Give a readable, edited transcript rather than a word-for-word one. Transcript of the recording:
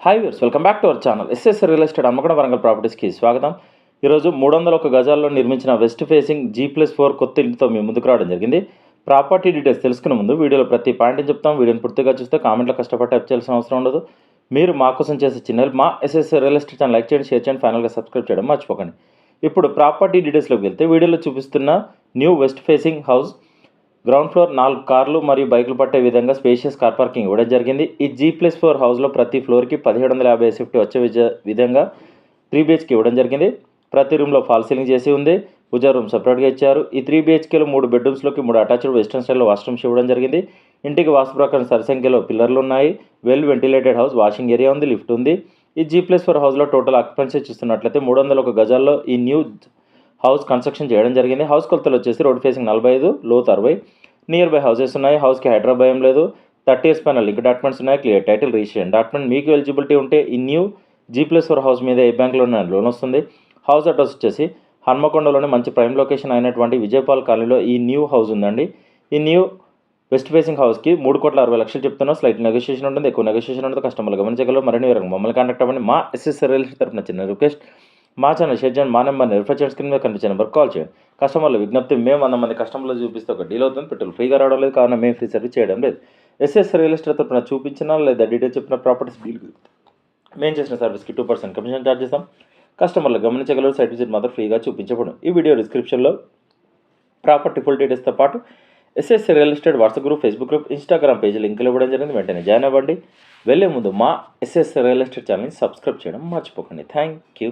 Hi viewers, welcome back to our channel. SS real estate అమ్మకం వరంగల్ ప్రాపర్టీస్కి స్వాగతం. ఈరోజు 301 గజాల్లో నిర్మించిన వెస్ట్ ఫేసింగ్ G+4 కొత్త ఇంటితో మేము ముందుకు రావడం జరిగింది. ప్రాపర్టీ డీటెయిల్స్ తెలుసుకునే ముందు వీడియోలో ప్రతి పాయింట్ని చెప్తాం. వీడియోని పూర్తిగా చూస్తే కామెంట్లో కష్టపడి టైప్ చేయాల్సిన అవసరం ఉండదు. మీరు మా కోసం చేసే చిన్న మా SS real estate channel like చేయండి, షేర్ చేయండి, ఫైనల్గా సబ్స్క్రైబ్ చేయడం మర్చిపోకండి. ఇప్పుడు ప్రాపర్టీ డీటెయిల్స్లోకి వెళ్తే వీడియోలో చూపిస్తున్న new west facing house ground floor 4 కార్లు మరియు బైకులు పట్టే విధంగా స్పేషియస్ కార్ పార్కింగ్ ఇవ్వడం జరిగింది. ఈ G+4 హౌస్లో ప్రతి ఫ్లోర్కి 1750 SFT వచ్చే విధంగా 3 BHK ఇవ్వడం జరిగింది. ప్రతి రూమ్లో ఫాల్ సీలింగ్ చేసి ఉంది. పూజా రూమ్ సపరేట్గా ఇచ్చారు. ఈ 3 BHKలో 3 బెడ్రూమ్స్లోకి 3 అటాచ్డ్ వెస్టర్న్ స్టైల్లో వాష్రూమ్స్ ఇవ్వడం జరిగింది. ఇంటికి వాస్తు ప్రకారం సరిసంఖ్యలో పిల్లర్లు ఉన్నాయి. Well ventilated house, washing area ఉంది, లిఫ్ట్ ఉంది. ఈ G+4 హౌస్లో టోటల్ ఆక్యుపెన్సీ చూస్తున్నట్లయితే 301 గజాల్లో ఈ న్యూ హౌస్ కన్స్ట్రక్షన్ చేయడం జరిగింది. హౌస్ కొలతలు వచ్చేసి road facing 45, లోత్ 60. Near by houses ఉన్నాయి. హౌస్కి హైడ్రా భయం లేదు. 30 years పైన లింక్ డాక్యుమెంట్స్ ఉన్నాయి. Clear title, registration document. మీకు ఎలిజిబిలిటీ ఉంటే ఈ న్యూ G+4 హౌస్ మీద ఏ బ్యాంక్లో లోన్ వస్తుంది. హౌస్ అడ్రస్ వచ్చేసి హన్మకొండలోని మంచి ప్రైమ్ లొకేషన్ అయినటువంటి విజయపాల్ కాలనీలో ఈ న్యూ హౌస్ ఉందండి. ఈ న్యూ వెస్ట్ ఫేసింగ్ హౌస్కి 3,60,00,000 చెప్తున్నాం. స్లైట్ నెగోషియేషన్ ఉంటుంది, ఎక్కువ నెగోషియేషన్ ఉంటుంది. కస్టమర్లు గమనించగలరు. మరిన్ని వివరంగా మమ్మల్ని కాంటాక్ట్ అవ్వండి. మా ఎస్ఎస్ రియల్ ఎస్టేట్ తరపున చిన్న రిక్వెస్ట్, మా ఛానల్ షేర్ చేయండి. మా నెంబర్ని రిఫర్ చేయండి. స్క్రీన్ మీద కనిపించే నెంబర్ కాల్ చేయండి. కస్టమర్ల విజ్ఞప్తి, మేము 100 మంది కస్టమర్లు చూపిస్తే ఒక డీల్ అవుతుంది. పెట్రోల్ ఫ్రీగా రావడం లేదు, కావున మేము ఫ్రీ సర్వీస్ చేయడం లేదు. ఎస్ఎస్ రియల్ ఎస్టేట్ తరపున చూపించిన లేదా డీటెయిల్స్ చెప్పిన ప్రాపర్టీస్ డీల్ మేము చేసిన సర్వీస్కి 2% కమిషన్ ఛార్జ్ చేస్తాం. కస్టమర్లు గమనించగలరు. సైట్ విజిట్ మాత్రం ఫ్రీగా చూపించబடும். ఈ వీడియో డిస్క్రిప్షన్లో ప్రాపర్టీ ఫుల్ డీటెయిల్స్తో పాటు SS real estate WhatsApp group, Facebook group, Instagram పేజీలు లింకులు ఇవ్వడం జరిగింది. వెంటనే జాయిన్ అవ్వండి. వెళ్ళే ముందు మా ఎస్ఎస్ రియల్ ఎస్టేట్ ఛానల్ని సబ్స్క్రైబ్ చేయడం మర్చిపోకండి. Thank you.